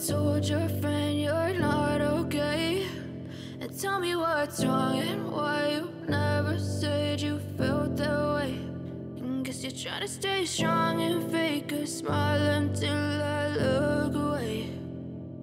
told your friend you're not okay? And tell me what's wrong and why you never said you felt that way. And guess you're trying to stay strong and fake a smile until I look away.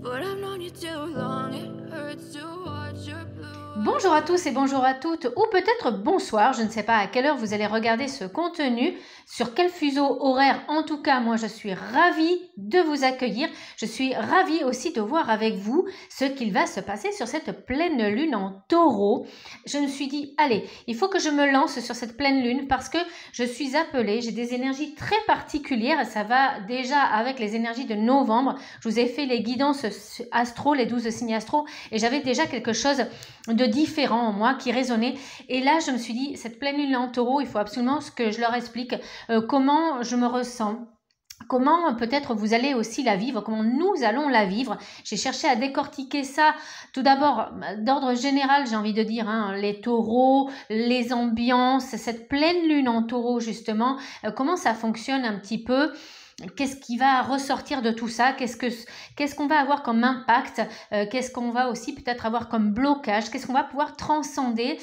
But I've known you too long, it hurts to watch your blue. Bonjour à tous et bonjour à toutes, ou peut-être bonsoir, je ne sais pas à quelle heure vous allez regarder ce contenu, sur quel fuseau horaire. En tout cas, moi je suis ravie de vous accueillir, je suis ravie aussi de voir avec vous ce qu'il va se passer sur cette pleine lune en taureau. Je me suis dit, allez, il faut que je me lance sur cette pleine lune parce que je suis appelée, j'ai des énergies très particulières, ça va déjà avec les énergies de novembre. Je vous ai fait les guidances astro, les 12 signes astro, et j'avais déjà quelque chose de différent en moi qui résonnait. Et là, je me suis dit, cette pleine lune en taureau, il faut absolument que je leur explique comment je me ressens. Comment peut-être vous allez aussi la vivre, comment nous allons la vivre. J'ai cherché à décortiquer ça, tout d'abord d'ordre général, j'ai envie de dire, hein, les taureaux, les ambiances, cette pleine lune en taureau justement, comment ça fonctionne un petit peu. Qu'est-ce qui va ressortir de tout ça? Qu'est-ce qu'on va avoir comme impact? Qu'est-ce qu'on va aussi peut-être avoir comme blocage? Qu'est-ce qu'on va pouvoir transcender?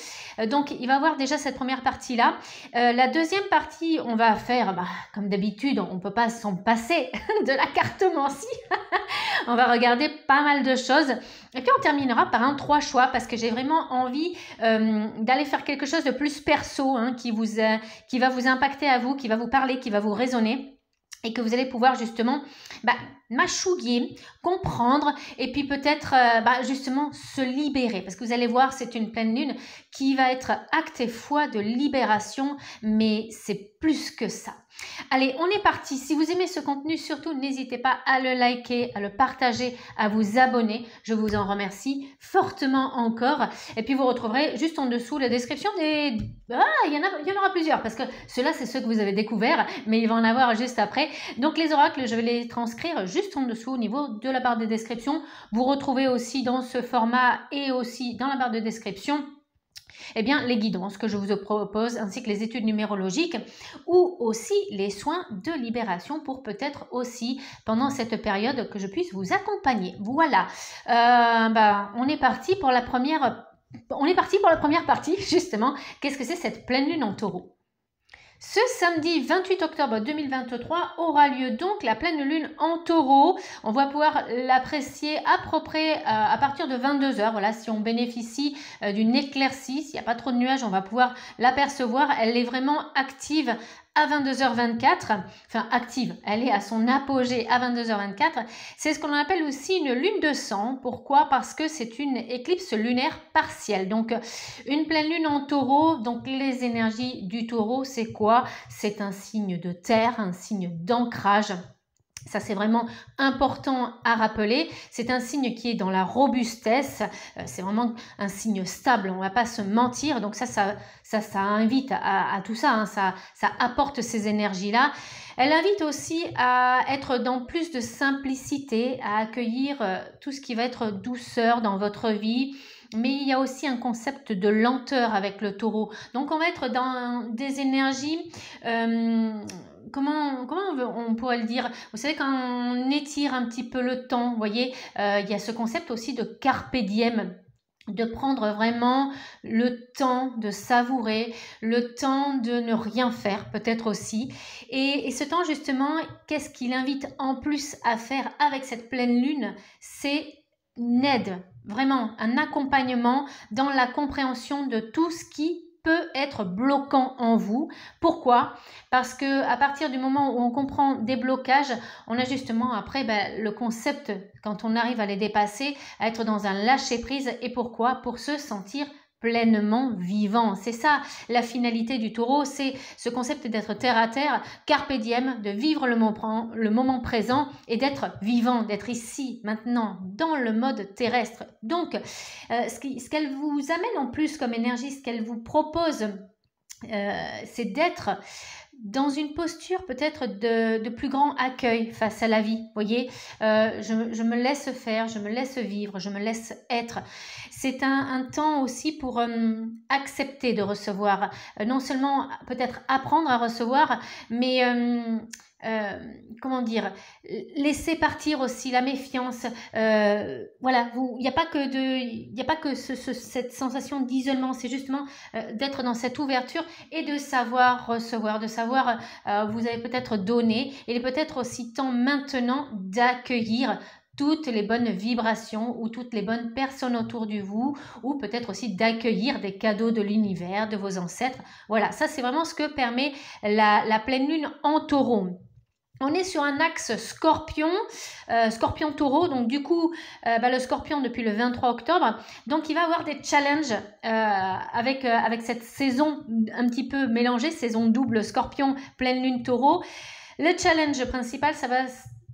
Donc, il va y avoir déjà cette première partie-là. La deuxième partie, on va faire, comme d'habitude, on ne peut pas s'en passer de la cartomancie. On va regarder pas mal de choses. Et puis, on terminera par un 3 choix parce que j'ai vraiment envie d'aller faire quelque chose de plus perso, hein, qui va vous impacter à vous, qui va vous parler, qui va vous résonner. Et que vous allez pouvoir justement mâchouiller, comprendre et puis peut-être justement se libérer. Parce que vous allez voir, c'est une pleine lune qui va être acte et foi de libération, mais c'est plus que ça. Allez, on est parti. Si vous aimez ce contenu, surtout n'hésitez pas à le liker, à le partager, à vous abonner. Je vous en remercie fortement encore. Et puis vous retrouverez juste en dessous la description des... il y en aura plusieurs parce que ceux-là, c'est ceux que vous avez découverts, mais il va en avoir juste après. Donc les oracles, je vais les transcrire juste en dessous au niveau de la barre de description. Vous retrouvez aussi dans ce format et aussi dans la barre de description les guidances que je vous propose, ainsi que les études numérologiques ou aussi les soins de libération pour peut-être aussi, pendant cette période, que je puisse vous accompagner. Voilà, on est parti pour la première partie, justement. Qu'est-ce que c'est cette pleine lune en taureau? Ce samedi 28 octobre 2023 aura lieu donc la pleine lune en taureau. On va pouvoir l'apprécier à peu près à partir de 22h. Voilà, si on bénéficie d'une éclaircie, s'il n'y a pas trop de nuages, on va pouvoir l'apercevoir. Elle est vraiment active à 22h24, enfin active, elle est à son apogée à 22h24. C'est ce qu'on appelle aussi une lune de sang. Pourquoi? Parce que c'est une éclipse lunaire partielle. Donc une pleine lune en taureau, donc les énergies du taureau, c'est quoi? C'est un signe de terre, un signe d'ancrage. Ça, c'est vraiment important à rappeler. C'est un signe qui est dans la robustesse. C'est vraiment un signe stable. On ne va pas se mentir. Donc ça invite à tout ça, hein. Ça apporte ces énergies-là. Elle invite aussi à être dans plus de simplicité, à accueillir tout ce qui va être douceur dans votre vie. Mais il y a aussi un concept de lenteur avec le taureau. Donc, on va être dans des énergies... Comment on pourrait le dire? Vous savez, quand on étire un petit peu le temps, vous voyez, il y a ce concept aussi de carpe diem, de prendre vraiment le temps de savourer, le temps de ne rien faire peut-être aussi. Et ce temps justement, qu'est-ce qu'il invite en plus à faire avec cette pleine lune? C'est une aide, vraiment un accompagnement dans la compréhension de tout ce qui peut être bloquant en vous. Pourquoi? Parce que à partir du moment où on comprend des blocages, on a justement après le concept, quand on arrive à les dépasser, à être dans un lâcher-prise. Et pourquoi? Pour se sentir pleinement vivant. C'est ça la finalité du taureau, c'est ce concept d'être terre à terre, carpe diem, de vivre le moment présent et d'être vivant, d'être ici, maintenant, dans le mode terrestre. Donc, ce qu'elle vous amène en plus comme énergie, ce qu'elle vous propose, c'est d'être dans une posture peut-être de plus grand accueil face à la vie. Vous voyez, je me laisse faire, je me laisse vivre, je me laisse être. C'est un temps aussi pour accepter de recevoir, non seulement peut-être apprendre à recevoir, mais comment dire, laisser partir aussi la méfiance. Voilà, il n'y a pas que cette sensation d'isolement, c'est justement d'être dans cette ouverture et de savoir recevoir, de savoir, vous avez peut-être donné, il est peut-être aussi temps maintenant d'accueillir toutes les bonnes vibrations ou toutes les bonnes personnes autour de vous, ou peut-être aussi d'accueillir des cadeaux de l'univers, de vos ancêtres. Voilà, ça c'est vraiment ce que permet la pleine lune en taureau. On est sur un axe scorpion, scorpion-taureau, donc du coup, le scorpion depuis le 23 octobre, donc il va avoir des challenges avec cette saison un petit peu mélangée, saison double scorpion, pleine lune taureau. Le challenge principal, ça va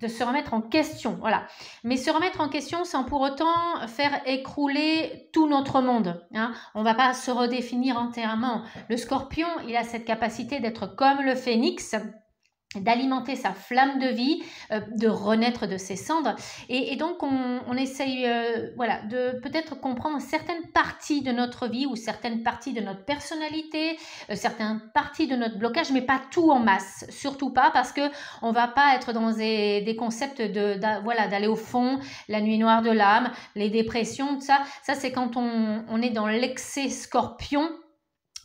de se remettre en question, voilà. Mais se remettre en question sans pour autant faire écrouler tout notre monde, hein. On ne va pas se redéfinir entièrement. Le scorpion, il a cette capacité d'être comme le phénix, d'alimenter sa flamme de vie, de renaître de ses cendres. Et donc, on essaye voilà, de peut-être comprendre certaines parties de notre vie ou certaines parties de notre personnalité, certaines parties de notre blocage, mais pas tout en masse. Surtout pas, parce qu'on ne va pas être dans des concepts voilà, d'aller au fond, la nuit noire de l'âme, les dépressions, tout ça. Ça, c'est quand on est dans l'excès scorpion,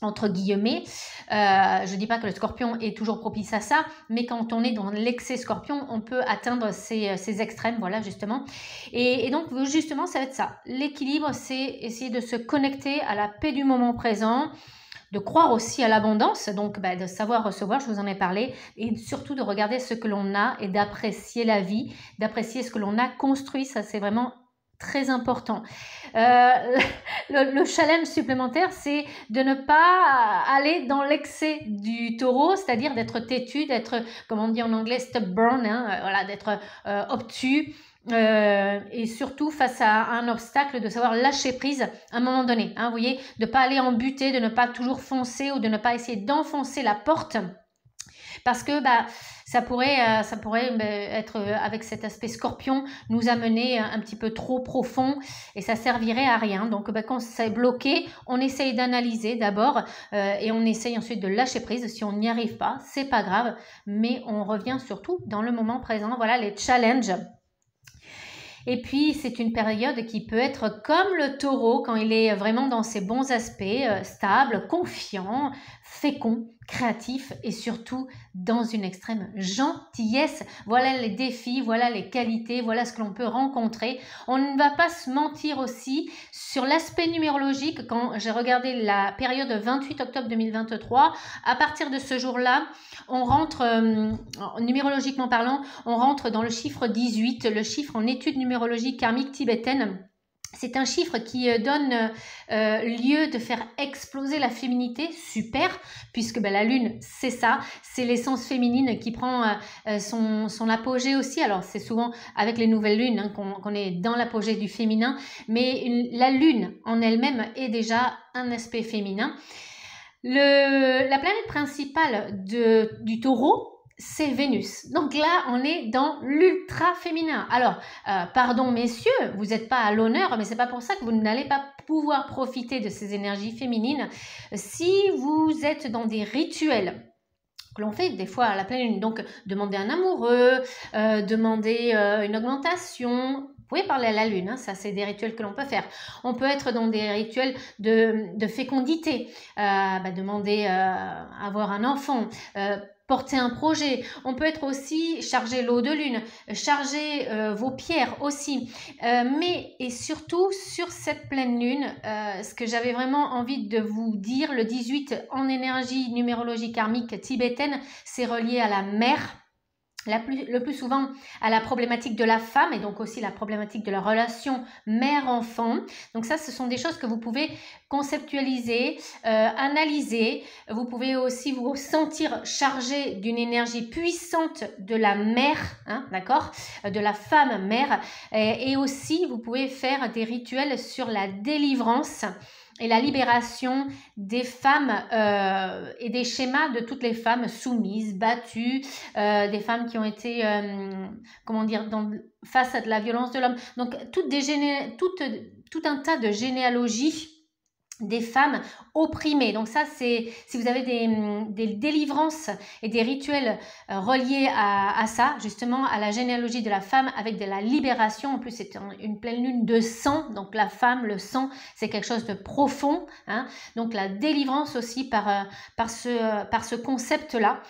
entre guillemets. Je ne dis pas que le scorpion est toujours propice à ça, mais quand on est dans l'excès scorpion, on peut atteindre ces extrêmes, voilà, justement. Et donc, justement, ça va être ça. L'équilibre, c'est essayer de se connecter à la paix du moment présent, de croire aussi à l'abondance, donc de savoir recevoir, je vous en ai parlé, et surtout de regarder ce que l'on a et d'apprécier la vie, d'apprécier ce que l'on a construit, ça c'est vraiment très important. Le challenge supplémentaire, c'est de ne pas aller dans l'excès du taureau, c'est-à-dire d'être têtu, d'être, comme on dit en anglais, stubborn, hein, voilà, d'être obtus, et surtout face à un obstacle, de savoir lâcher prise à un moment donné, hein, vous voyez, de ne pas aller en butée, de ne pas toujours foncer ou de ne pas essayer d'enfoncer la porte, parce que ça pourrait être, avec cet aspect scorpion, nous amener un petit peu trop profond et ça servirait à rien. Donc quand c'est bloqué, on essaye d'analyser d'abord et on essaye ensuite de lâcher prise. Si on n'y arrive pas, c'est pas grave, mais on revient surtout dans le moment présent. Voilà les challenges. Et puis, c'est une période qui peut être comme le taureau quand il est vraiment dans ses bons aspects, stable, confiant, fécond, créatif et surtout dans une extrême gentillesse. Voilà les défis, voilà les qualités, voilà ce que l'on peut rencontrer. On ne va pas se mentir aussi sur l'aspect numérologique. Quand j'ai regardé la période 28 octobre 2023, à partir de ce jour-là, on rentre, numérologiquement parlant, on rentre dans le chiffre 18, le chiffre en étude numérologique karmique tibétaine. C'est un chiffre qui donne lieu de faire exploser la féminité, super, puisque la lune, c'est ça, c'est l'essence féminine qui prend son apogée aussi. Alors, c'est souvent avec les nouvelles lunes hein, qu'on est dans l'apogée du féminin, mais la lune en elle-même est déjà un aspect féminin. La planète principale du taureau, c'est Vénus. Donc là, on est dans l'ultra féminin. Alors, pardon messieurs, vous n'êtes pas à l'honneur, mais c'est pas pour ça que vous n'allez pas pouvoir profiter de ces énergies féminines. Si vous êtes dans des rituels que l'on fait des fois à la pleine lune, donc demander un amoureux, demander une augmentation. Vous pouvez parler à la lune, hein, ça c'est des rituels que l'on peut faire. On peut être dans des rituels de fécondité, demander avoir un enfant, porter un projet. On peut être aussi charger l'eau de lune, charger vos pierres aussi. Mais et surtout sur cette pleine lune, ce que j'avais vraiment envie de vous dire, le 18 en énergie numérologie karmique tibétaine, c'est relié à la mère. Le plus souvent à la problématique de la femme et donc aussi la problématique de la relation mère-enfant. Donc ça, ce sont des choses que vous pouvez conceptualiser, analyser. Vous pouvez aussi vous sentir chargé d'une énergie puissante de la mère, hein, d'accord, de la femme mère. Et aussi, vous pouvez faire des rituels sur la délivrance et la libération des femmes et des schémas de toutes les femmes soumises, battues, des femmes qui ont été, face à de la violence de l'homme. Donc, tout un tas de généalogies des femmes opprimées. Donc ça, c'est si vous avez des délivrances et des rituels reliés à ça, justement à la généalogie de la femme avec de la libération. En plus, c'est une pleine lune de sang, donc la femme, le sang, c'est quelque chose de profond, hein. Donc la délivrance aussi par ce concept-là.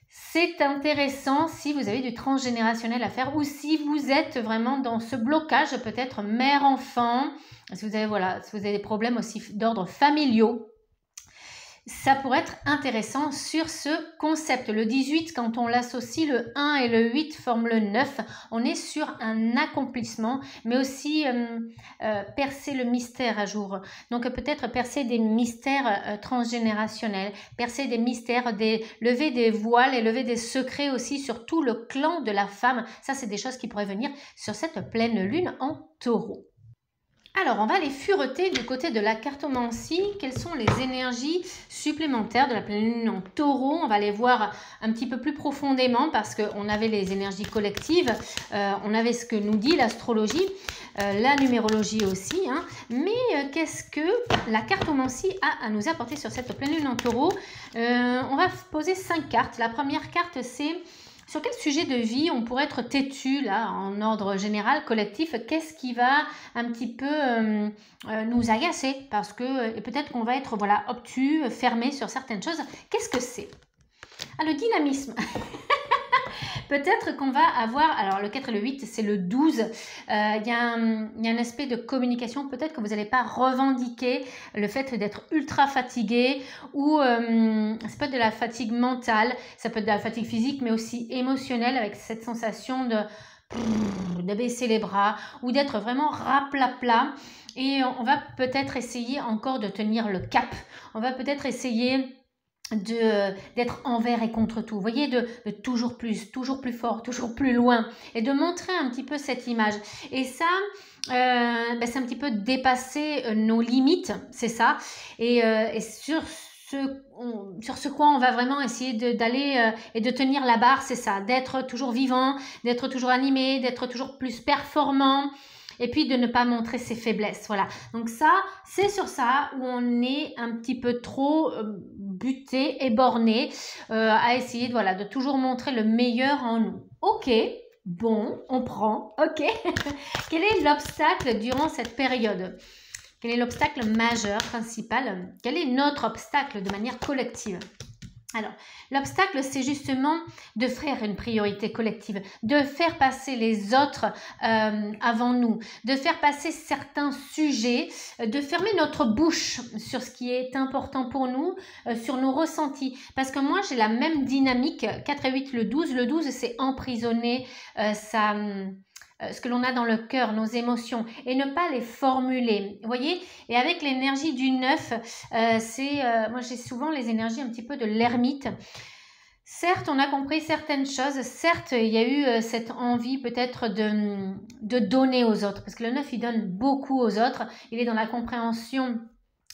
C'est intéressant si vous avez du transgénérationnel à faire ou si vous êtes vraiment dans ce blocage, peut-être mère-enfant, si vous avez, voilà, si vous avez des problèmes aussi d'ordre familiaux. Ça pourrait être intéressant sur ce concept. Le 18, quand on l'associe, le 1 et le 8 forment le 9. On est sur un accomplissement, mais aussi percer le mystère à jour. Donc peut-être percer des mystères transgénérationnels, percer des mystères, lever des voiles et lever des secrets aussi sur tout le clan de la femme. Ça, c'est des choses qui pourraient venir sur cette pleine lune en taureau. Alors, on va aller fureter du côté de la cartomancie. Quelles sont les énergies supplémentaires de la pleine lune en taureau? On va les voir un petit peu plus profondément parce qu'on avait les énergies collectives, on avait ce que nous dit l'astrologie, la numérologie aussi, hein. Mais qu'est-ce que la cartomancie a à nous apporter sur cette pleine lune en taureau? On va poser 5 cartes. La première carte, c'est... Sur quel sujet de vie on pourrait être têtu, là, en ordre général, collectif? Qu'est-ce qui va un petit peu nous agacer? Parce que peut-être qu'on va être, voilà, obtus, fermé sur certaines choses. Qu'est-ce que c'est? Ah, le dynamisme. Peut-être qu'on va avoir, alors le 4 et le 8, c'est le 12, il y a un aspect de communication, peut-être que vous n'allez pas revendiquer le fait d'être ultra fatigué ou ça peut être de la fatigue mentale, ça peut être de la fatigue physique, mais aussi émotionnelle avec cette sensation de baisser les bras ou d'être vraiment raplapla. Et on va peut-être essayer encore de tenir le cap, on va peut-être essayer d'être envers et contre tout, vous voyez, de toujours plus fort, toujours plus loin, et de montrer un petit peu cette image. Et ça, c'est un petit peu dépasser nos limites, c'est ça, et sur ce quoi on va vraiment essayer d'aller et de tenir la barre, c'est ça, d'être toujours vivant, d'être toujours animé, d'être toujours plus performant, et puis de ne pas montrer ses faiblesses, voilà. Donc ça, c'est sur ça où on est un petit peu trop buté et borné à essayer voilà, de toujours montrer le meilleur en nous. Ok, bon, on prend, ok. Quel est l'obstacle durant cette période? Quel est l'obstacle majeur, principal? Quel est notre obstacle de manière collective? Alors, l'obstacle, c'est justement de faire une priorité collective, de faire passer les autres avant nous, de faire passer certains sujets, de fermer notre bouche sur ce qui est important pour nous, sur nos ressentis. Parce que moi, j'ai la même dynamique, 4 et 8, le 12. Le 12, c'est emprisonner ce que l'on a dans le cœur, nos émotions, et ne pas les formuler, vous voyez. Et avec l'énergie du 9, moi j'ai souvent les énergies un petit peu de l'ermite. Certes, on a compris certaines choses, certes, il y a eu cette envie peut-être de donner aux autres, parce que le 9, il donne beaucoup aux autres, il est dans la compréhension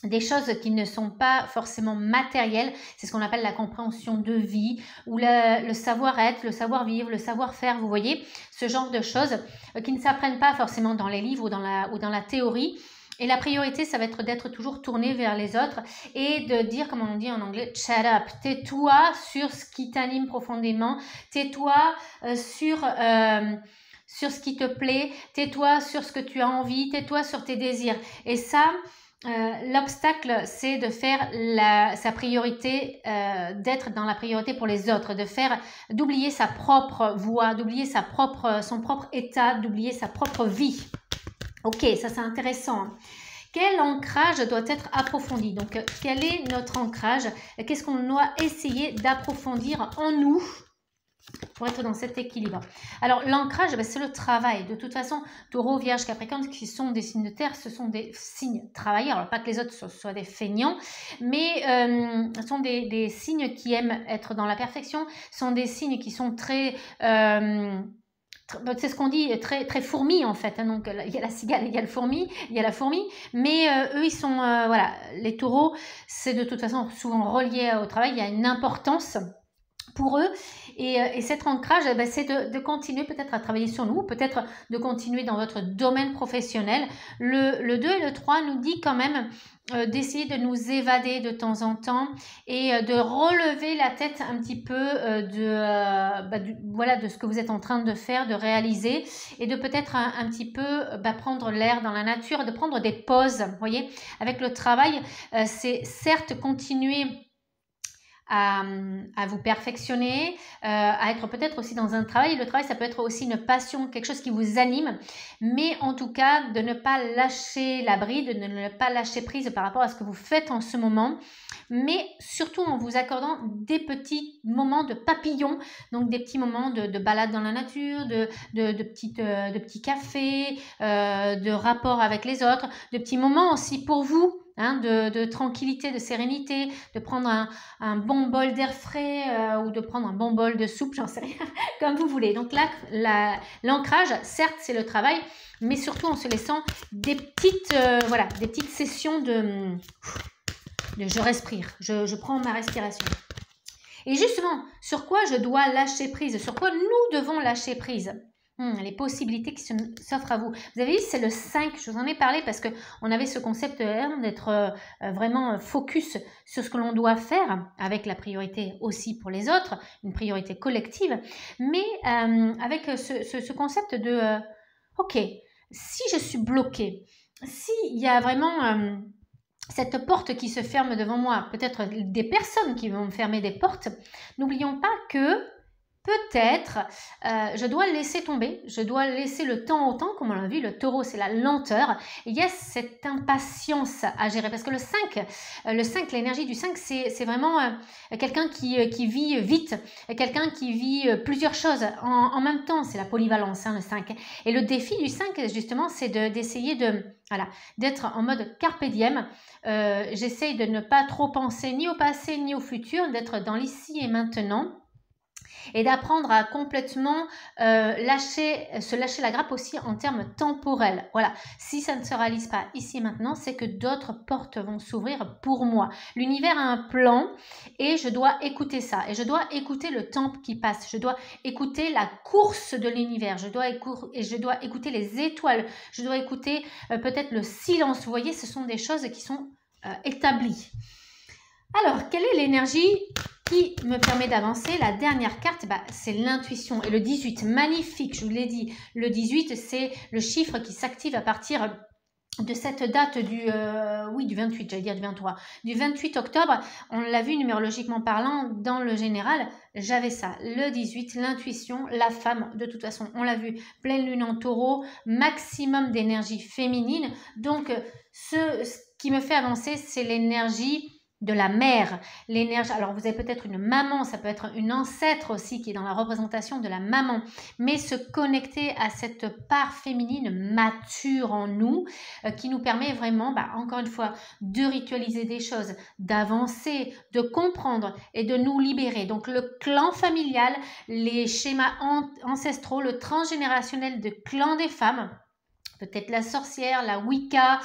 des choses qui ne sont pas forcément matérielles, c'est ce qu'on appelle la compréhension de vie, ou le savoir-être, le savoir-vivre, le savoir-faire, vous voyez, ce genre de choses qui ne s'apprennent pas forcément dans les livres ou dans la théorie. Et la priorité, ça va être d'être toujours tourné vers les autres et de dire, comme on dit en anglais, shut up, tais-toi sur ce qui t'anime profondément, tais-toi sur ce qui te plaît, tais-toi sur ce que tu as envie, tais-toi sur tes désirs. Et ça... l'obstacle, c'est de faire sa priorité, d'être dans la priorité pour les autres, d'oublier sa propre voie, d'oublier son propre état, d'oublier sa propre vie. Ok, ça c'est intéressant. Quel ancrage doit être approfondi? Donc, quel est notre ancrage? Qu'est-ce qu'on doit essayer d'approfondir en nous pour être dans cet équilibre? Alors, l'ancrage, c'est le travail. De toute façon, Taureau, Vierge, Capricorne, qui sont des signes de terre, ce sont des signes travailleurs. Alors, pas que les autres soient des feignants, mais ce sont des signes qui aiment être dans la perfection, sont des signes qui sont très... c'est ce qu'on dit, très, très fourmi en fait, hein. Donc il y a la cigale, il y a la fourmi, mais eux ils sont, voilà, les taureaux, c'est de toute façon souvent relié au travail, il y a une importance pour eux. Et cet ancrage, c'est de continuer peut-être à travailler sur nous, peut-être de continuer dans votre domaine professionnel. Le 2 et le 3 nous dit quand même d'essayer de nous évader de temps en temps et de relever la tête un petit peu voilà, de ce que vous êtes en train de faire, de réaliser, et de peut-être un petit peu prendre l'air dans la nature, de prendre des pauses. Vous voyez, avec le travail, c'est certes continuer à vous perfectionner, à être peut-être aussi dans un travail. Le travail, ça peut être aussi une passion, quelque chose qui vous anime, mais en tout cas, de ne pas lâcher la bride, de ne pas lâcher prise par rapport à ce que vous faites en ce moment, mais surtout en vous accordant des petits moments de papillon, donc des petits moments de balade dans la nature, de petits cafés, de rapport avec les autres, de petits moments aussi pour vous, de tranquillité, de sérénité, de prendre un bon bol d'air frais ou de prendre un bon bol de soupe, j'en sais rien, comme vous voulez. Donc là, l'ancrage, certes, c'est le travail, mais surtout en se laissant des petites sessions de je respire, je prends ma respiration. Et justement, sur quoi je dois lâcher prise? Sur quoi nous devons lâcher prise? Les possibilités qui s'offrent à vous. Vous avez vu, c'est le 5, je vous en ai parlé parce qu'on avait ce concept d'être vraiment focus sur ce que l'on doit faire, avec la priorité aussi pour les autres, une priorité collective, mais avec ce concept de ok, si je suis bloquée, s'il y a vraiment cette porte qui se ferme devant moi, peut-être des personnes qui vont me fermer des portes, n'oublions pas que peut-être, je dois laisser tomber, je dois laisser le temps au temps, comme on l'a vu, le taureau, c'est la lenteur. Et il y a cette impatience à gérer, parce que le 5, l'énergie du 5, c'est vraiment quelqu'un qui vit vite, quelqu'un qui vit plusieurs choses en même temps. C'est la polyvalence, le 5. Et le défi du 5, justement, c'est d'essayer d'être en mode carpe diem. J'essaye de ne pas trop penser ni au passé ni au futur, d'être dans l'ici et maintenant, et d'apprendre à complètement se lâcher la grappe aussi en termes temporels. Voilà, si ça ne se réalise pas ici et maintenant, c'est que d'autres portes vont s'ouvrir pour moi. L'univers a un plan et je dois écouter ça. Et je dois écouter le temps qui passe. Je dois écouter la course de l'univers. Je dois écouter les étoiles. Je dois écouter peut-être le silence. Vous voyez, ce sont des choses qui sont établies. Alors, quelle est l'énergie qui me permet d'avancer? La dernière carte, c'est l'intuition. Et le 18, magnifique, je vous l'ai dit. Le 18, c'est le chiffre qui s'active à partir de cette date du 28, j'allais dire du 23. Du 28 octobre, on l'a vu numérologiquement parlant, dans le général, j'avais ça. Le 18, l'intuition, la femme, de toute façon, on l'a vu, pleine lune en taureau, maximum d'énergie féminine. Donc, ce qui me fait avancer, c'est l'énergie de la mère, l'énergie. Alors vous avez peut-être une maman, ça peut être une ancêtre aussi qui est dans la représentation de la maman, mais se connecter à cette part féminine mature en nous qui nous permet vraiment, encore une fois, de ritualiser des choses, d'avancer, de comprendre et de nous libérer. Donc le clan familial, les schémas ancestraux, le transgénérationnel de clan des femmes, peut-être la sorcière, la Wicca,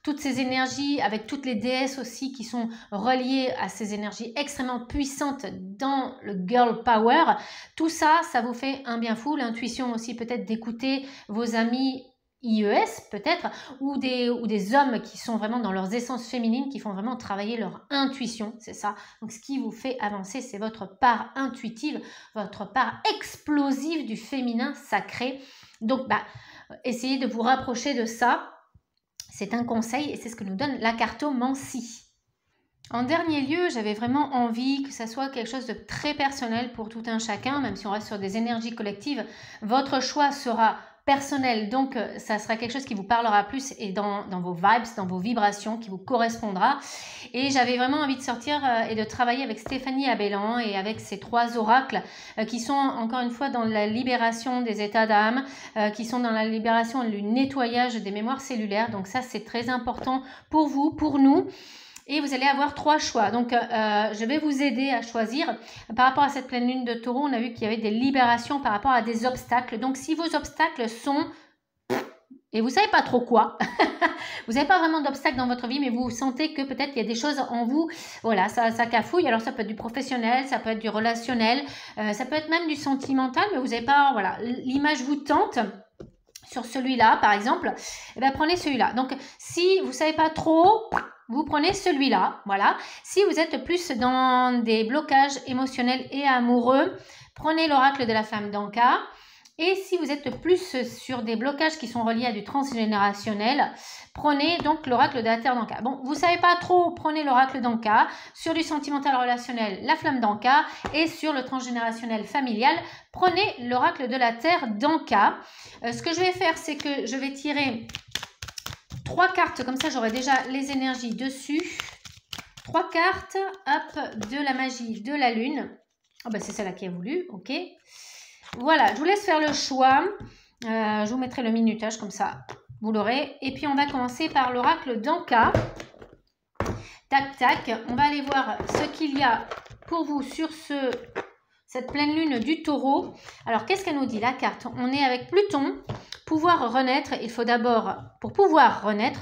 toutes ces énergies avec toutes les déesses aussi qui sont reliées à ces énergies extrêmement puissantes dans le girl power. Tout ça, ça vous fait un bien fou. L'intuition aussi peut-être d'écouter vos amis IES peut-être, ou des hommes qui sont vraiment dans leurs essences féminines, qui font vraiment travailler leur intuition, c'est ça. Donc ce qui vous fait avancer, c'est votre part intuitive, votre part explosive du féminin sacré. Donc essayez de vous rapprocher de ça. C'est un conseil et c'est ce que nous donne la cartomancie. En dernier lieu, j'avais vraiment envie que ça soit quelque chose de très personnel pour tout un chacun, même si on reste sur des énergies collectives. Votre choix sera personnel, donc ça sera quelque chose qui vous parlera plus et dans vos vibes, dans vos vibrations, qui vous correspondra. Et j'avais vraiment envie de sortir et de travailler avec Stéphanie Abellan et avec ces 3 oracles qui sont encore une fois dans la libération des états d'âme, qui sont dans la libération et le nettoyage des mémoires cellulaires. Donc ça, c'est très important pour vous, pour nous. Et vous allez avoir 3 choix. Donc, je vais vous aider à choisir. Par rapport à cette pleine lune de taureau, on a vu qu'il y avait des libérations par rapport à des obstacles. Donc, si vos obstacles sont et vous ne savez pas trop quoi. Vous n'avez pas vraiment d'obstacles dans votre vie, mais vous sentez que peut-être il y a des choses en vous, voilà, ça cafouille. Alors ça peut être du professionnel, ça peut être du relationnel, ça peut être même du sentimental, mais vous n'avez pas, voilà, l'image vous tente. Sur celui-là, par exemple, eh bien, prenez celui-là. Donc, si vous ne savez pas trop, vous prenez celui-là, voilà. Si vous êtes plus dans des blocages émotionnels et amoureux, prenez l'oracle de la femme d'Anka. Et si vous êtes plus sur des blocages qui sont reliés à du transgénérationnel, prenez donc l'oracle de la terre d'Anka. Bon, vous ne savez pas trop, prenez l'oracle d'Anka. Sur du sentimental relationnel, la flamme d'Anka. Et sur le transgénérationnel familial, prenez l'oracle de la terre d'Anka. Ce que je vais faire, c'est que je vais tirer 3 cartes. Comme ça, j'aurai déjà les énergies dessus. 3 cartes, hop, de la magie de la lune. Oh, ben, c'est celle-là qui a voulu, ok. Voilà, je vous laisse faire le choix. Je vous mettrai le minutage comme ça, vous l'aurez. Et puis, on va commencer par l'oracle d'Anka. Tac, tac. On va aller voir ce qu'il y a pour vous sur cette pleine lune du taureau. Alors, qu'est-ce qu'elle nous dit, la carte? On est avec Pluton. Pouvoir renaître, pour pouvoir renaître,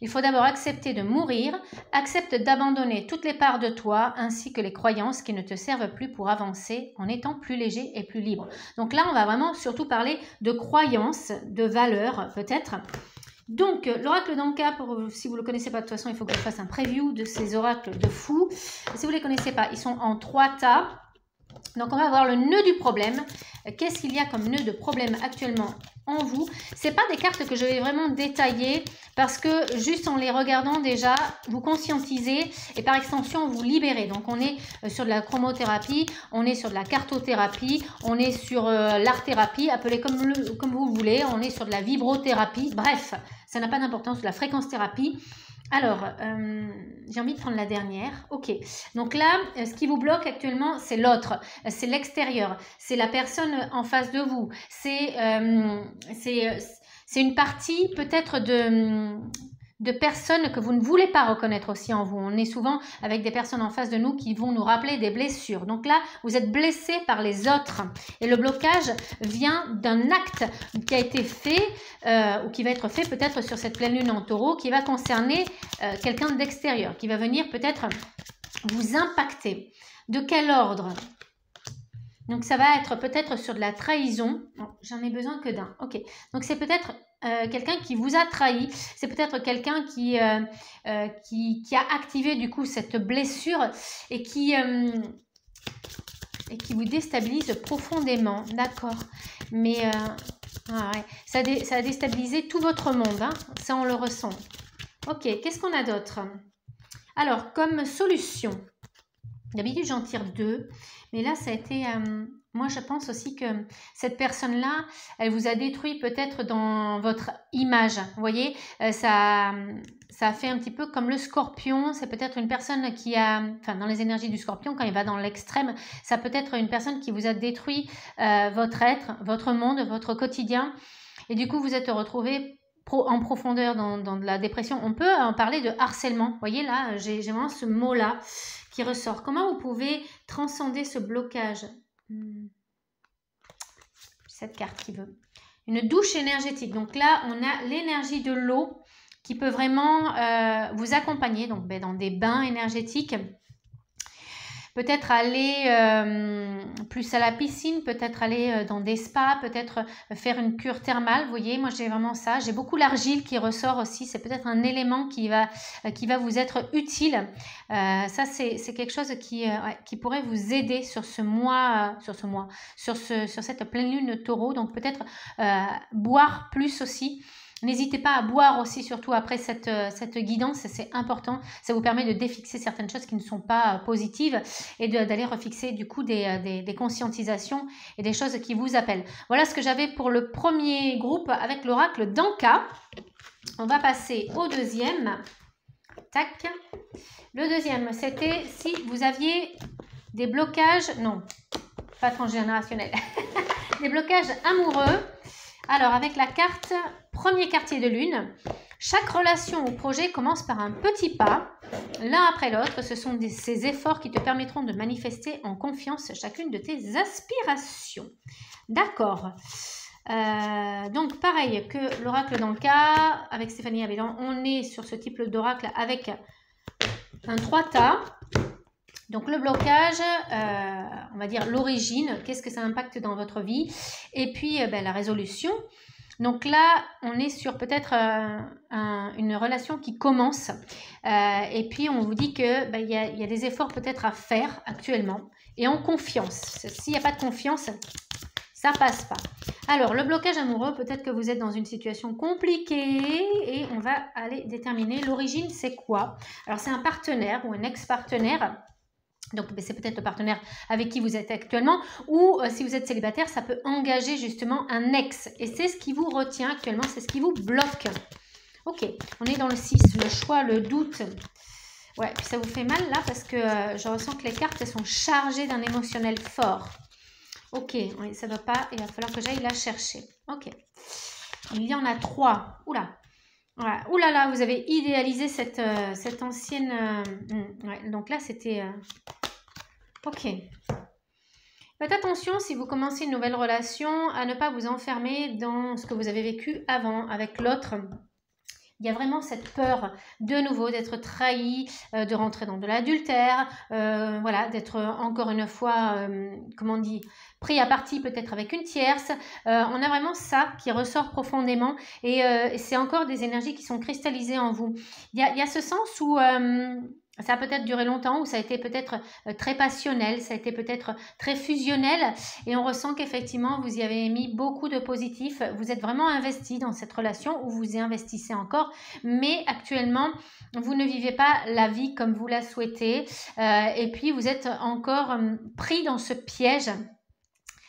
il faut d'abord accepter de mourir, accepte d'abandonner toutes les parts de toi ainsi que les croyances qui ne te servent plus pour avancer en étant plus léger et plus libre. Donc là, on va vraiment surtout parler de croyances, de valeurs peut-être. Donc, l'oracle d'Anka, si vous ne le connaissez pas, de toute façon, il faut que je fasse un preview de ces oracles de fou. Si vous ne les connaissez pas, ils sont en 3 tas. Donc, on va voir le nœud du problème. Qu'est-ce qu'il y a comme nœud de problème actuellement en vous? Ce n'est pas des cartes que je vais vraiment détailler parce que juste en les regardant déjà, vous conscientisez et par extension, vous libérez. Donc, on est sur de la chromothérapie, on est sur de la cartothérapie, on est sur l'art-thérapie, appelez comme vous voulez, on est sur de la vibrothérapie. Bref, ça n'a pas d'importance, de la fréquence-thérapie. Alors, j'ai envie de prendre la dernière. Ok, donc là, ce qui vous bloque actuellement, c'est l'autre, c'est l'extérieur, c'est la personne en face de vous, c'est une partie peut-être de personnes que vous ne voulez pas reconnaître aussi en vous. On est souvent avec des personnes en face de nous qui vont nous rappeler des blessures. Donc là, vous êtes blessé par les autres. Et le blocage vient d'un acte qui a été fait ou qui va être fait peut-être sur cette pleine lune en taureau qui va concerner quelqu'un d'extérieur, qui va venir peut-être vous impacter. De quel ordre ? Donc, ça va être peut-être sur de la trahison. Oh, j'en ai besoin que d'un. Ok. Donc, c'est peut-être quelqu'un qui vous a trahi. C'est peut-être quelqu'un qui a activé du coup cette blessure et qui vous déstabilise profondément. D'accord. Mais ouais. Ça a déstabilisé tout votre monde. Hein. Ça, on le ressent. Ok. Qu'est-ce qu'on a d'autre? Alors, comme solution. D'habitude, j'en tire 2. Mais là, ça a été... moi, je pense aussi que cette personne-là, elle vous a détruit peut-être dans votre image. Vous voyez, ça a fait un petit peu comme le scorpion. C'est peut-être une personne qui a... Enfin, dans les énergies du scorpion, quand il va dans l'extrême, ça peut être une personne qui vous a détruit votre être, votre monde, votre quotidien. Et du coup, vous êtes retrouvé en profondeur dans de la dépression. On peut en parler de harcèlement. Vous voyez, là, j'ai vraiment ce mot-là qui ressort. Comment vous pouvez transcender ce blocage? Cette carte qui veut. Une douche énergétique. Donc là, on a l'énergie de l'eau qui peut vraiment vous accompagner donc, dans des bains énergétiques. Peut-être aller plus à la piscine, peut-être aller dans des spas, peut-être faire une cure thermale. Vous voyez, moi j'ai vraiment ça. J'ai beaucoup l'argile qui ressort aussi. C'est peut-être un élément qui va vous être utile. Ça, c'est quelque chose qui pourrait vous aider sur cette pleine lune taureau. Donc peut-être boire plus aussi. N'hésitez pas à boire aussi, surtout après cette guidance, c'est important. Ça vous permet de défixer certaines choses qui ne sont pas positives et d'aller refixer du coup des conscientisations et des choses qui vous appellent. Voilà ce que j'avais pour le premier groupe avec l'oracle d'Anka. On va passer au deuxième. Tac. Le deuxième, c'était si vous aviez des blocages, non, pas transgénérationnels, des blocages amoureux. Alors, avec la carte premier quartier de lune, chaque relation ou projet commence par un petit pas, l'un après l'autre. Ce sont ces efforts qui te permettront de manifester en confiance chacune de tes aspirations. D'accord. Donc pareil que l'oracle d'Anka avec Stéphanie Abélan, on est sur ce type d'oracle avec un 3 donc le blocage, on va dire l'origine, qu'est-ce que ça impacte dans votre vie, et puis la résolution. Donc là on est sur peut-être une relation qui commence, et puis on vous dit que y a des efforts peut-être à faire actuellement, et en confiance. S'il n'y a pas de confiance, ça passe pas. Alors, le blocage amoureux, peut-être que vous êtes dans une situation compliquée et on va aller déterminer l'origine, c'est quoi? Alors, c'est un partenaire ou un ex-partenaire. Donc, c'est peut-être le partenaire avec qui vous êtes actuellement ou si vous êtes célibataire, ça peut engager justement un ex. Et c'est ce qui vous retient actuellement, c'est ce qui vous bloque. Ok, on est dans le 6, le choix, le doute. Ouais, puis ça vous fait mal là parce que je ressens que les cartes, elles sont chargées d'un émotionnel fort. Ok, oui, ça ne va pas, il va falloir que j'aille la chercher. Ok, il y en a 3. Oula, voilà. Oula là, vous avez idéalisé cette ancienne... ouais, donc là, c'était... Ok. Faites attention si vous commencez une nouvelle relation à ne pas vous enfermer dans ce que vous avez vécu avant avec l'autre. Il y a vraiment cette peur de nouveau d'être trahi, de rentrer dans de l'adultère, voilà, d'être encore une fois, comment on dit, pris à partie peut-être avec une tierce. On a vraiment ça qui ressort profondément et c'est encore des énergies qui sont cristallisées en vous. Il y a ce sens où... ça a peut-être duré longtemps ou ça a été peut-être très passionnel, ça a été peut-être très fusionnel et on ressent qu'effectivement vous y avez mis beaucoup de positif. Vous êtes vraiment investi dans cette relation ou vous y investissez encore, mais actuellement vous ne vivez pas la vie comme vous la souhaitez et puis vous êtes encore pris dans ce piège.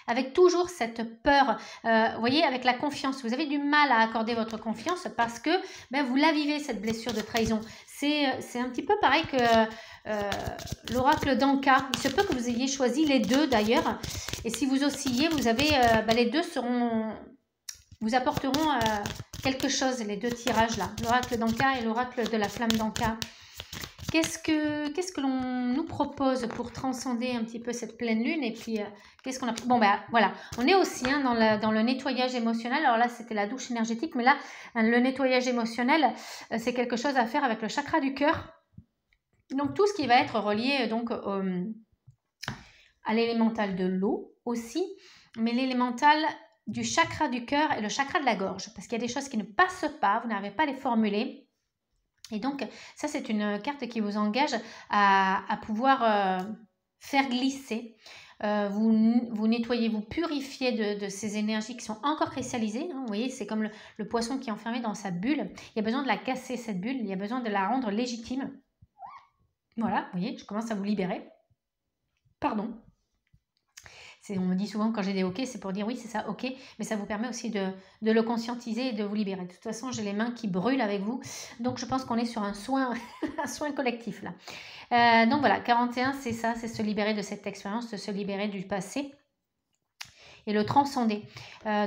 Avec toujours cette peur, vous voyez, avec la confiance. Vous avez du mal à accorder votre confiance parce que vous la vivez, cette blessure de trahison. C'est un petit peu pareil que l'oracle d'Anka. Il se peut que vous ayez choisi les deux d'ailleurs. Et si vous oscillez, vous avez, les deux vous apporteront quelque chose, les deux tirages là. L'oracle d'Anka et l'oracle de la flamme d'Anka. Qu'est-ce que l'on nous propose pour transcender un petit peu cette pleine lune et puis qu'est-ce qu'on a... Bon voilà, on est aussi dans le nettoyage émotionnel. Alors là c'était la douche énergétique, mais là le nettoyage émotionnel c'est quelque chose à faire avec le chakra du cœur. Donc tout ce qui va être relié donc à l'élémental de l'eau aussi, mais l'élémental du chakra du cœur et le chakra de la gorge, parce qu'il y a des choses qui ne passent pas, vous n'arrivez pas à les formuler. Et donc, ça, c'est une carte qui vous engage à pouvoir faire glisser. Vous nettoyez, vous purifiez de ces énergies qui sont encore cristallisées. Hein, vous voyez, c'est comme le poisson qui est enfermé dans sa bulle. Il y a besoin de la casser, cette bulle. Il y a besoin de la rendre légitime. Voilà, vous voyez, je commence à vous libérer. Pardon. On me dit souvent quand j'ai des ok, c'est pour dire oui, c'est ça, ok, mais ça vous permet aussi de le conscientiser et de vous libérer. De toute façon, j'ai les mains qui brûlent avec vous, donc je pense qu'on est sur un soin, un soin collectif là. Donc voilà, 41, c'est ça, c'est se libérer de cette expérience, de se libérer du passé et le transcender.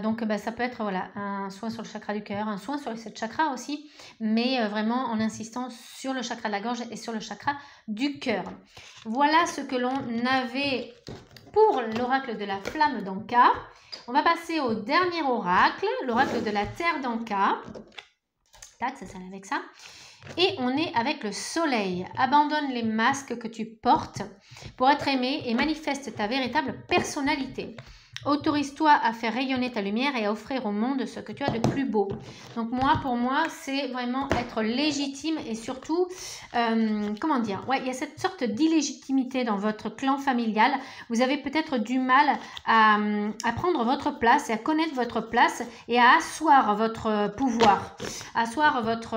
Donc ça peut être voilà, un soin sur le chakra du cœur, un soin sur cette chakra aussi, mais vraiment en insistant sur le chakra de la gorge et sur le chakra du cœur. Voilà ce que l'on avait pour l'oracle de la flamme d'Anka. On va passer au dernier oracle, l'oracle de la terre d'Anka. Tac, ça sert avec ça. Et on est avec le soleil. Abandonne les masques que tu portes pour être aimé et manifeste ta véritable personnalité. Autorise-toi à faire rayonner ta lumière et à offrir au monde ce que tu as de plus beau. Donc pour moi, c'est vraiment être légitime et surtout, comment dire, ouais, il y a cette sorte d'illégitimité dans votre clan familial. Vous avez peut-être du mal à prendre votre place et à connaître votre place et à asseoir votre pouvoir, asseoir votre...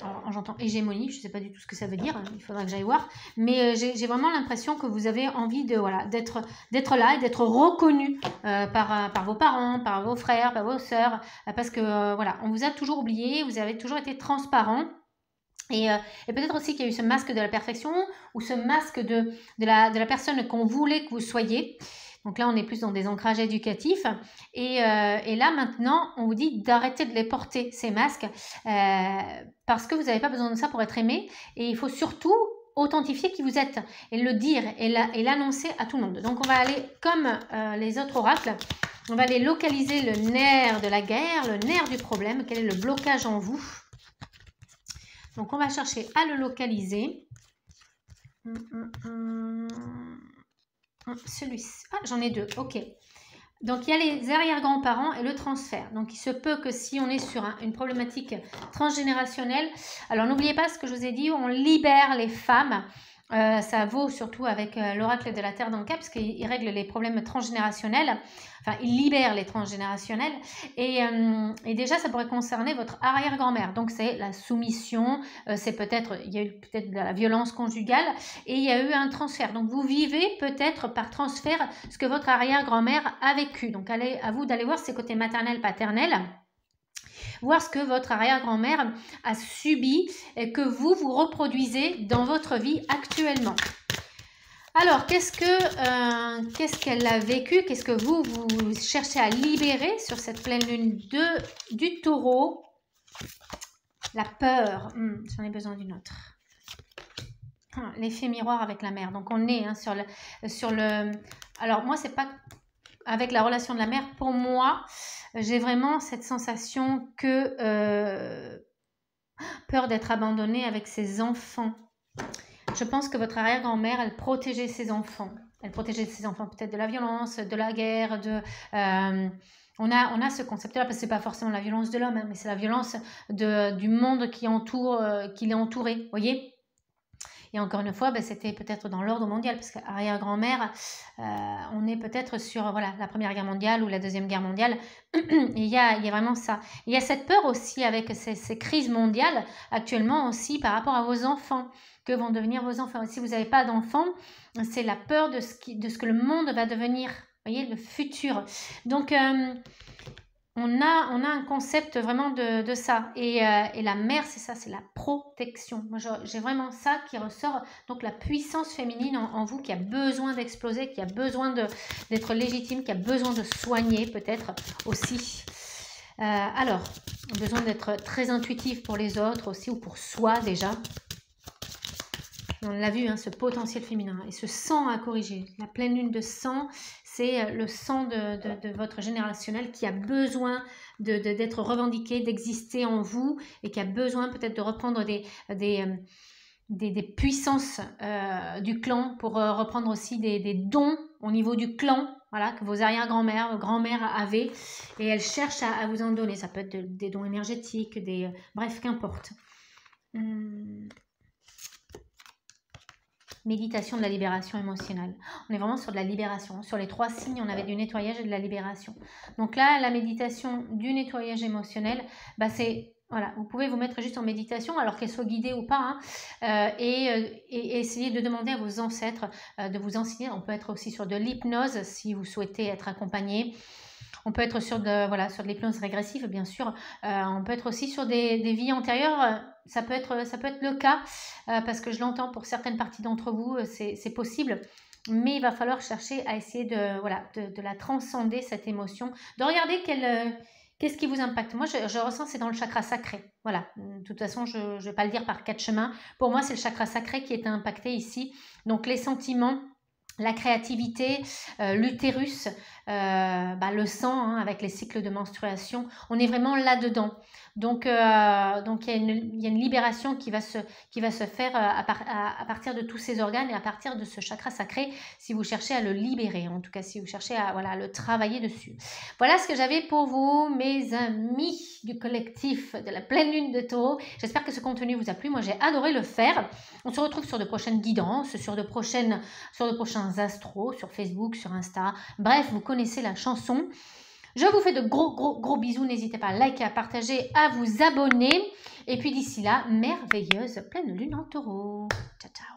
Alors, j'entends hégémonie, je ne sais pas du tout ce que ça veut dire, il faudra que j'aille voir, mais j'ai vraiment l'impression que vous avez envie de d'être là et d'être reconnu par vos parents, par vos frères, par vos sœurs, parce que voilà, on vous a toujours oublié, vous avez toujours été transparent. Et peut-être aussi qu'il y a eu ce masque de la perfection ou ce masque de la personne qu'on voulait que vous soyez. Donc là, on est plus dans des ancrages éducatifs. Et là, maintenant, on vous dit d'arrêter de les porter, ces masques, parce que vous n'avez pas besoin de ça pour être aimé. Et il faut surtout authentifier qui vous êtes et le dire et l'annoncer à tout le monde. Donc, on va aller comme les autres oracles. On va aller localiser le nerf de la guerre, le nerf du problème. Quel est le blocage en vous? Donc, on va chercher à le localiser. Celui-ci. Ah, j'en ai deux. OK. Donc, il y a les arrière-grands-parents et le transfert. Donc, il se peut que si on est sur une problématique transgénérationnelle, alors n'oubliez pas ce que je vous ai dit, on libère les femmes. Ça vaut surtout avec l'oracle de la Terre dans le cas, parce qu'il règle les problèmes transgénérationnels. Enfin, il libère les transgénérationnels. Et déjà, ça pourrait concerner votre arrière-grand-mère. Donc, c'est la soumission. C'est peut-être, il y a eu peut-être de la violence conjugale et il y a eu un transfert. Donc, vous vivez peut-être par transfert ce que votre arrière-grand-mère a vécu. Donc, à vous d'aller voir ses côtés maternels, paternels. Voir ce que votre arrière-grand-mère a subi et que vous reproduisez dans votre vie actuellement. Alors, qu'est-ce qu'elle a vécu? Qu'est-ce que vous cherchez à libérer sur cette pleine lune du taureau? La peur. J'en ai besoin d'une autre. L'effet miroir avec la mère. Donc, on est sur le... Alors, moi, c'est pas... Avec la relation de la mère, pour moi, j'ai vraiment cette sensation que peur d'être abandonnée avec ses enfants. Je pense que votre arrière-grand-mère, elle protégeait ses enfants. Elle protégeait ses enfants peut-être de la violence, de la guerre, on a ce concept-là, parce que ce n'est pas forcément la violence de l'homme, hein, mais c'est la violence du monde qui l'est entouré, vous voyez? Et encore une fois, c'était peut-être dans l'ordre mondial, parce qu'arrière-grand-mère, on est peut-être sur la Première Guerre mondiale ou la Deuxième Guerre mondiale. Et il y a vraiment ça. Il y a cette peur aussi avec ces crises mondiales actuellement aussi par rapport à vos enfants. Que vont devenir vos enfants? Si vous n'avez pas d'enfants, c'est la peur de ce que le monde va devenir. Vous voyez, le futur. Donc, on a un concept vraiment de ça. Et la mère, c'est ça, c'est la protection. Moi, j'ai vraiment ça qui ressort. Donc, la puissance féminine en vous qui a besoin d'exploser, qui a besoin d'être légitime, qui a besoin de soigner peut-être aussi. Alors, besoin d'être très intuitif pour les autres aussi ou pour soi déjà. On l'a vu, ce potentiel féminin et ce sang à corriger. La pleine lune de sang, c'est le sang de votre générationnel qui a besoin d'être revendiqué, d'exister en vous et qui a besoin peut-être de reprendre des puissances du clan pour reprendre aussi des dons au niveau du clan, que vos arrière-grand-mères, grand-mères avaient et elles cherchent à vous en donner. Ça peut être des dons énergétiques, bref, qu'importe. Méditation de la libération émotionnelle. On est vraiment sur de la libération. Sur les 3 signes, on avait du nettoyage et de la libération. Donc là, la méditation du nettoyage émotionnel, c'est... Voilà, vous pouvez vous mettre juste en méditation, alors qu'elle soit guidée ou pas, et essayer de demander à vos ancêtres de vous enseigner. On peut être aussi sur de l'hypnose si vous souhaitez être accompagné. On peut être sur de l'hypnose régressive, bien sûr. On peut être aussi sur des vies antérieures. Ça peut être le cas, parce que je l'entends pour certaines parties d'entre vous, c'est possible. Mais il va falloir chercher à essayer de la transcender, cette émotion. De regarder qu'est-ce qui vous impacte. Moi, je ressens c'est dans le chakra sacré. Voilà. De toute façon, je ne vais pas le dire par 4 chemins. Pour moi, c'est le chakra sacré qui est impacté ici. Donc, les sentiments, la créativité, l'utérus, le sang avec les cycles de menstruation, on est vraiment là-dedans. Donc il y a une libération qui va se faire à partir de tous ces organes et à partir de ce chakra sacré, si vous cherchez à le libérer, en tout cas si vous cherchez à le travailler dessus. Voilà ce que j'avais pour vous, mes amis du collectif de la pleine lune de Taureau. J'espère que ce contenu vous a plu. Moi, j'ai adoré le faire. On se retrouve sur de prochaines guidances, sur de prochains astros, sur Facebook, sur Insta. Bref, vous connaissez la chanson. Je vous fais de gros bisous. N'hésitez pas à liker, à partager, à vous abonner. Et puis d'ici là, merveilleuse pleine lune en Taureau. Ciao, ciao.